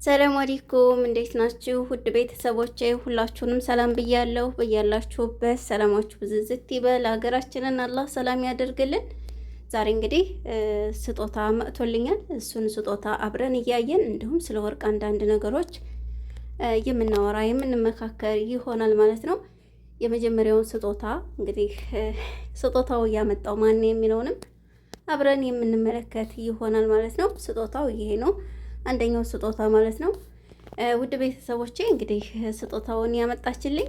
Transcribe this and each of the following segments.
ሰላም አለይኩም እንዴት ናችሁ? ውድ ቤተሰቦቼ ሁላችሁንም ሰላም ብያለሁ። በያላችሁበት ሰላማችሁ ብዝዝት ይበል። ሀገራችንን አላህ ሰላም ያደርግልን። ዛሬ እንግዲህ ስጦታ መጥቶልኛል። እሱን ስጦታ አብረን እያየን እንዲሁም ስለ ወርቅ አንዳንድ ነገሮች የምናወራ የምንመካከር ይሆናል ማለት ነው። የመጀመሪያውን ስጦታ እንግዲህ ስጦታው ያመጣው ማን የሚለውንም አብረን የምንመለከት ይሆናል ማለት ነው። ስጦታው ይሄ ነው። አንደኛው ስጦታ ማለት ነው። ውድ ቤተሰቦቼ እንግዲህ ስጦታውን ያመጣችልኝ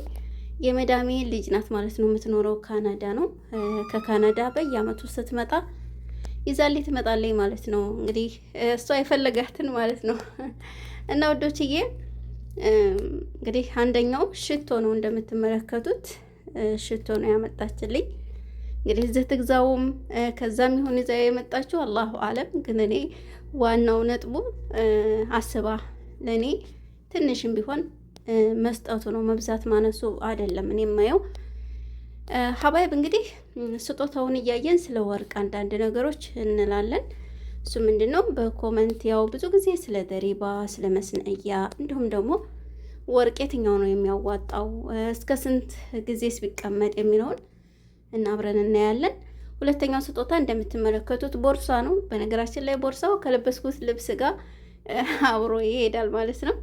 የመዳሜ ልጅ ናት ማለት ነው። የምትኖረው ካናዳ ነው። ከካናዳ በየአመቱ ስትመጣ ይዛልኝ ትመጣለኝ ማለት ነው። እንግዲህ እሷ የፈለጋትን ማለት ነው። እና ወዶችዬ እንግዲህ አንደኛው ሽቶ ነው። እንደምትመለከቱት ሽቶ ነው ያመጣችልኝ። እንግዲህ እዚህ ትግዛውም ከዛም ይሁን ይዛ የመጣችው አላሁ አለም። ግን እኔ ዋናው ነጥቡ አስባ ለኔ ትንሽም ቢሆን መስጠቱ ነው፣ መብዛት ማነሱ አይደለም። እኔ የማየው ሀባይብ እንግዲህ ስጦታውን እያየን ስለ ወርቅ አንዳንድ ነገሮች እንላለን። እሱ ምንድነው በኮመንት ያው ብዙ ጊዜ ስለ ደሪባ፣ ስለ መስነእያ እንዲሁም ደግሞ ወርቅ የትኛው ነው የሚያዋጣው እስከ ስንት ጊዜስ ቢቀመጥ የሚለውን እና አብረን እናያለን። ሁለተኛው ስጦታ እንደምትመለከቱት ቦርሳ ነው። በነገራችን ላይ ቦርሳው ከለበስኩት ልብስ ጋር አብሮ ይሄዳል ማለት ነው።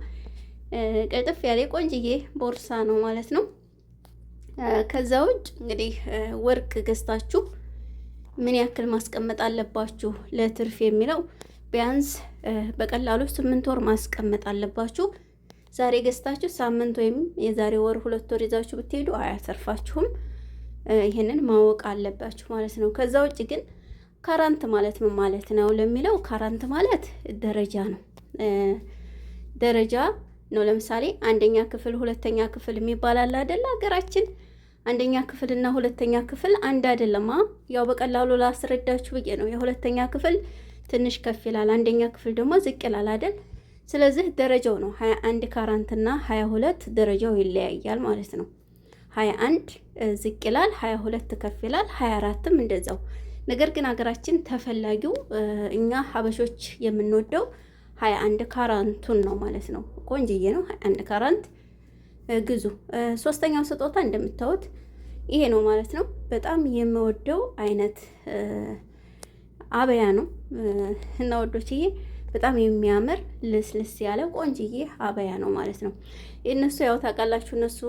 ቀጥፍ ያለ ቆንጅዬ ቦርሳ ነው ማለት ነው። ከዛ ውጭ እንግዲህ ወርቅ ገዝታችሁ ምን ያክል ማስቀመጥ አለባችሁ ለትርፍ የሚለው ቢያንስ በቀላሉ 8 ወር ማስቀመጥ አለባችሁ። ዛሬ ገዝታችሁ ሳምንት ወይም የዛሬ ወር 2 ወር ይዛችሁ ብትሄዱ አያተርፋችሁም። ይሄንን ማወቅ አለባችሁ ማለት ነው። ከዛ ውጭ ግን ካራንት ማለት ምን ማለት ነው ለሚለው ካራንት ማለት ደረጃ ነው። ደረጃ ነው። ለምሳሌ አንደኛ ክፍል፣ ሁለተኛ ክፍል የሚባል አለ አይደል? ሀገራችን አንደኛ ክፍል እና ሁለተኛ ክፍል አንድ አይደለም። ያው በቀላሉ ላስረዳችሁ ብዬ ነው። የሁለተኛ ክፍል ትንሽ ከፍ ይላል፣ አንደኛ ክፍል ደግሞ ዝቅ ይላል አይደል? ስለዚህ ደረጃው ነው 21 ካራንት እና 22 ደረጃው ይለያያል ማለት ነው። 21 ዝቅ ይላል፣ 22 ከፍ ይላል፣ 24ም እንደዛው። ነገር ግን ሀገራችን ተፈላጊው እኛ ሀበሾች የምንወደው 21 ካራንቱን ነው ማለት ነው። ቆንጅዬ ነው 21 ካራንት ግዙ። ሶስተኛው ስጦታ እንደምታዩት ይሄ ነው ማለት ነው። በጣም የምወደው አይነት አበያ ነው እና ወዶችዬ በጣም የሚያምር ልስልስ ያለ ቆንጅዬ አበያ ነው ማለት ነው። እነሱ ያው ታውቃላችሁ፣ እነሱ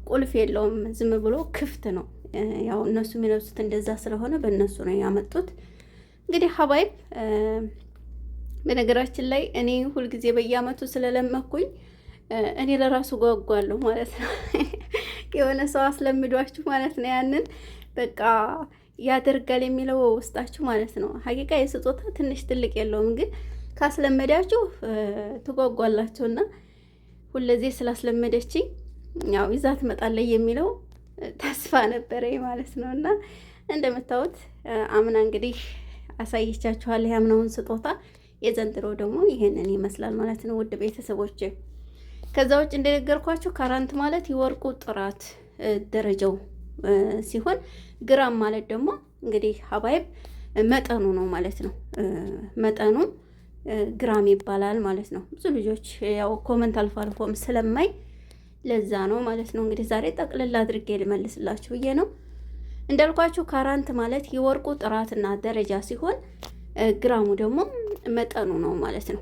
ቁልፍ የለውም፣ ዝም ብሎ ክፍት ነው። ያው እነሱ የሚለብሱት እንደዛ ስለሆነ በእነሱ ነው ያመጡት። እንግዲህ ሀባይብ በነገራችን ላይ እኔ ሁልጊዜ በየአመቱ ስለለመኩኝ እኔ ለራሱ ጓጓለሁ ማለት ነው። የሆነ ሰው አስለምዷችሁ ማለት ነው። ያንን በቃ ያደርጋል የሚለው ውስጣችሁ ማለት ነው። ሀቂቃ የስጦታ ትንሽ ትልቅ የለውም፣ ግን ካስለመዳችሁ ትጓጓላችሁና ሁለዚህ ስላስለመደችኝ ያው ይዛ ትመጣለች የሚለው ተስፋ ነበረ ማለት ነው። እና እንደምታዩት አምና እንግዲህ አሳይቻችኋለሁ ያምናውን ስጦታ፣ የዘንድሮ ደግሞ ይሄንን ይመስላል ማለት ነው። ውድ ቤተሰቦች ከዛ ውጭ እንደነገርኳችሁ ካራንት ማለት የወርቁ ጥራት ደረጃው ሲሆን ግራም ማለት ደግሞ እንግዲህ ሀባይብ መጠኑ ነው ማለት ነው። መጠኑ ግራም ይባላል ማለት ነው። ብዙ ልጆች ያው ኮመንት አልፎ አልፎም ስለማይ ለዛ ነው ማለት ነው። እንግዲህ ዛሬ ጠቅልላ አድርጌ ልመልስላችሁ ብዬ ነው። እንዳልኳችሁ ካራንት ማለት የወርቁ ጥራትና ደረጃ ሲሆን ግራሙ ደግሞ መጠኑ ነው ማለት ነው።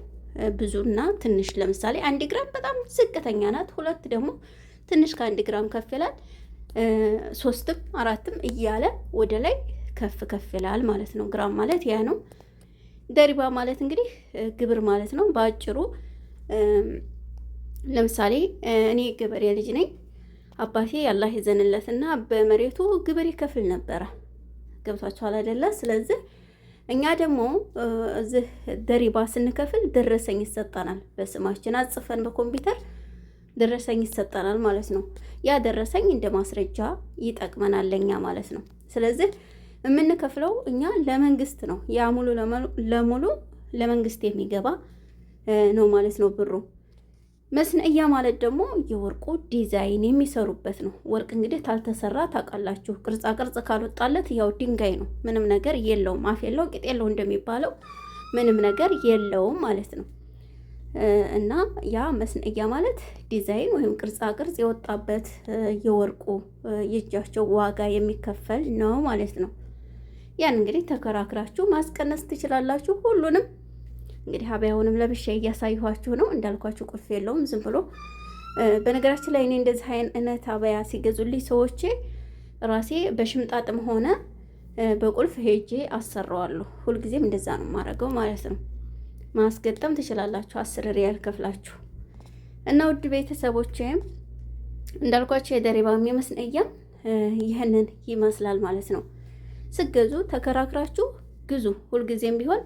ብዙና ትንሽ፣ ለምሳሌ 1 ግራም በጣም ዝቅተኛ ናት፣ 2 ደግሞ ትንሽ ከ1 ግራም ከፍ ይላል፣ 3ም 4ም እያለ ወደ ላይ ከፍ ከፍ ይላል ማለት ነው። ግራም ማለት ያ ነው። ደሪባ ማለት እንግዲህ ግብር ማለት ነው በአጭሩ። ለምሳሌ እኔ ገበሬ ልጅ ነኝ። አባቴ አላህ ይዘንለትና በመሬቱ ግብር ይከፍል ነበረ። ገብቷችኋል አይደለ? ስለዚህ እኛ ደግሞ እዚህ ደሪባ ስንከፍል ደረሰኝ ይሰጠናል። በስማችን አጽፈን በኮምፒውተር ደረሰኝ ይሰጠናል ማለት ነው። ያ ደረሰኝ እንደ ማስረጃ ይጠቅመናል ለኛ ማለት ነው። ስለዚህ የምንከፍለው እኛ ለመንግስት ነው። ያ ሙሉ ለሙሉ ለመንግስት የሚገባ ነው ማለት ነው ብሩ። መስነእያ ማለት ደግሞ የወርቁ ዲዛይን የሚሰሩበት ነው። ወርቅ እንግዲህ ታልተሰራ ታውቃላችሁ፣ ቅርጻ ቅርጽ ካልወጣለት ያው ድንጋይ ነው፣ ምንም ነገር የለውም፣ አፍ የለው ቂጥ የለው እንደሚባለው ምንም ነገር የለውም ማለት ነው። እና ያ መስነእያ ማለት ዲዛይን ወይም ቅርጻ ቅርጽ የወጣበት የወርቁ የእጃቸው ዋጋ የሚከፈል ነው ማለት ነው። ያን እንግዲህ ተከራክራችሁ ማስቀነስ ትችላላችሁ። ሁሉንም እንግዲህ ሀበያውንም ለብሼ እያሳየኋችሁ ነው። እንዳልኳችሁ ቁልፍ የለውም ዝም ብሎ። በነገራችን ላይ እኔ እንደዚህ አይነት ሀበያ ሲገዙልኝ ሰዎቼ ራሴ በሽምጣጥም ሆነ በቁልፍ ሄጄ አሰራዋለሁ። ሁልጊዜም እንደዛ ነው የማደርገው ማለት ነው። ማስገጠም ትችላላችሁ 10 ሪያል ከፍላችሁ እና ውድ ቤተሰቦቼም እንዳልኳችሁ የደሪባም የመስነያ ይህንን ይመስላል ማለት ነው። ስገዙ ተከራክራችሁ ግዙ። ሁልጊዜም ቢሆን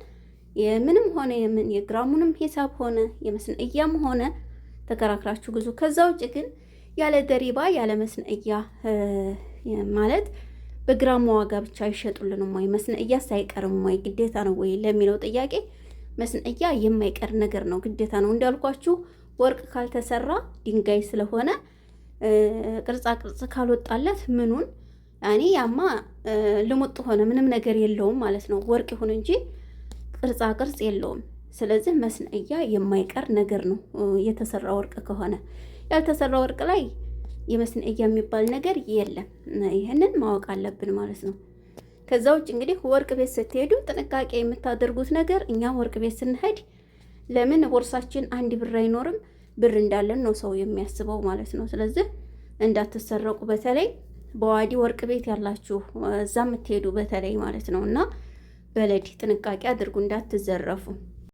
የምንም ሆነ የምን የግራሙንም ሂሳብ ሆነ የመስነያም ሆነ ተከራክራችሁ ግዙ። ከዛ ውጭ ግን ያለ ደሪባ ያለ መስነያ ማለት በግራም ዋጋ ብቻ አይሸጡልንም ወይ? መስነያስ አይቀርም ወይ? ግዴታ ነው ወይ ለሚለው ጥያቄ መስነያ የማይቀር ነገር ነው፣ ግዴታ ነው። እንዳልኳችሁ ወርቅ ካልተሰራ ድንጋይ ስለሆነ ቅርጻ ቅርጽ ካልወጣለት ምኑን ያኔ ያማ ልሙጥ ሆነ ምንም ነገር የለውም ማለት ነው። ወርቅ ይሁን እንጂ ቅርጻ ቅርጽ የለውም። ስለዚህ መስነያ የማይቀር ነገር ነው የተሰራ ወርቅ ከሆነ። ያልተሰራ ወርቅ ላይ የመስነያ የሚባል ነገር የለም። ይህንን ማወቅ አለብን ማለት ነው። ከዛ ውጭ እንግዲህ ወርቅ ቤት ስትሄዱ ጥንቃቄ የምታደርጉት ነገር፣ እኛ ወርቅ ቤት ስንሄድ ለምን ቦርሳችን አንድ ብር አይኖርም? ብር እንዳለን ነው ሰው የሚያስበው ማለት ነው። ስለዚህ እንዳትሰረቁ፣ በተለይ በዋዲ ወርቅ ቤት ያላችሁ እዛ የምትሄዱ በተለይ ማለት ነው። እና በለዲ ጥንቃቄ አድርጉ እንዳትዘረፉ።